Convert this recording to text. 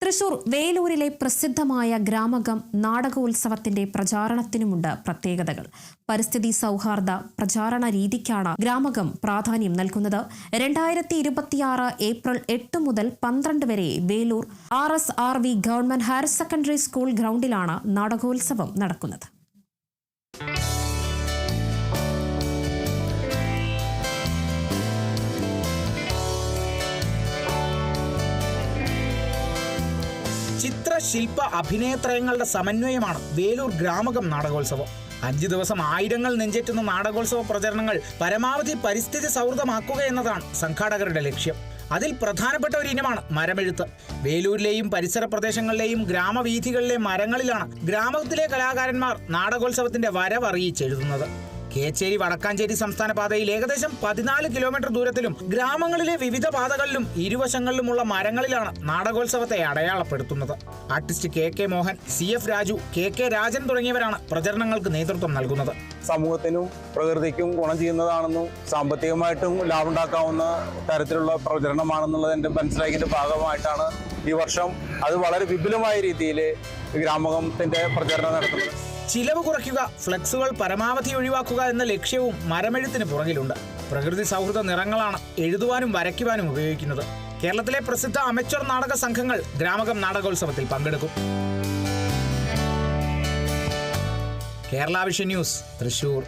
തൃശൂർ വേലൂരിലെ പ്രസിദ്ധമായ ഗ്രാമകം നാടകോത്സവത്തിന്റെ പ്രചാരണത്തിനുമുണ്ട് പ്രത്യേകതകൾ. പരിസ്ഥിതി സൗഹാർദ്ദ പ്രചാരണ രീതിക്കാണ് ഗ്രാമകം പ്രാധാന്യം നൽകുന്നത്. 2026 ഏപ്രിൽ 8 മുതൽ 12 വരെ Velur RSRV government higher secondary school ഗ്രൗണ്ടിലാണ് നാടകോത്സവം നടക്കുന്നത്. ചിത്രശില്പ അഭിനയത്രയങ്ങളുടെ സമന്വയമാണ് വേലൂർ ഗ്രാമകം നാടകോത്സവം. 5 ദിവസം ആയിരങ്ങൾ നെഞ്ചേറ്റുന്ന നാടകോത്സവ പ്രചരണങ്ങൾ പരമാവധി പരിസ്ഥിതി സൗഹൃദമാക്കുക എന്നതാണ് സംഘാടകരുടെ ലക്ഷ്യം. അതിൽ പ്രധാനപ്പെട്ട ഒരു ഇനമാണ് മരമെഴുത്ത്. വേലൂരിലെയും പരിസര പ്രദേശങ്ങളിലെയും ഗ്രാമവീഥികളിലെ മരങ്ങളിലാണ് ഗ്രാമത്തിലെ കലാകാരന്മാർ നാടകോത്സവത്തിന്റെ വരവറിയിച്ചെഴുതുന്നത്. കേച്ചേരി വടക്കാഞ്ചേരി സംസ്ഥാന പാതയിൽ ഏകദേശം 14 കിലോമീറ്റർ ദൂരത്തിലും ഗ്രാമങ്ങളിലെ വിവിധ പാതകളിലും ഇരുവശങ്ങളിലുമുള്ള മരങ്ങളിലാണ് നാടകോത്സവത്തെ അടയാളപ്പെടുത്തുന്നത്. Artist KK Mohan, CF Raju, KK Rajan തുടങ്ങിയവരാണ് പ്രചരണങ്ങൾക്ക് നേതൃത്വം നൽകുന്നത്. സമൂഹത്തിനും പ്രകൃതിക്കും ഗുണം ചെയ്യുന്നതാണെന്നും സാമ്പത്തികമായിട്ടും ലാഭമുണ്ടാക്കാവുന്ന തരത്തിലുള്ള പ്രചരണമാണെന്നുള്ളത് എൻ്റെ മനസ്സിലാക്കിയതിൻ്റെ ഭാഗമായിട്ടാണ് ഈ വർഷം അത് വളരെ വിപുലമായ രീതിയിൽ ഗ്രാമകത്തിന്റെ പ്രചരണം നടത്തുന്നത്. ചിലവ് കുറയ്ക്കുക, ഫ്ലെക്സുകൾ പരമാവധി ഒഴിവാക്കുക എന്ന ലക്ഷ്യവും മരമെഴുത്തിന് പുറകിലുണ്ട്. പ്രകൃതി സൗഹൃദ നിറങ്ങളാണ് എഴുതുവാനും വരയ്ക്കുവാനും ഉപയോഗിക്കുന്നത്. കേരളത്തിലെ പ്രസിദ്ധ അമച്വർ നാടക സംഘങ്ങൾ ഗ്രാമകം നാടകോത്സവത്തിൽ പങ്കെടുക്കും. Kerala vision news, Thrissur.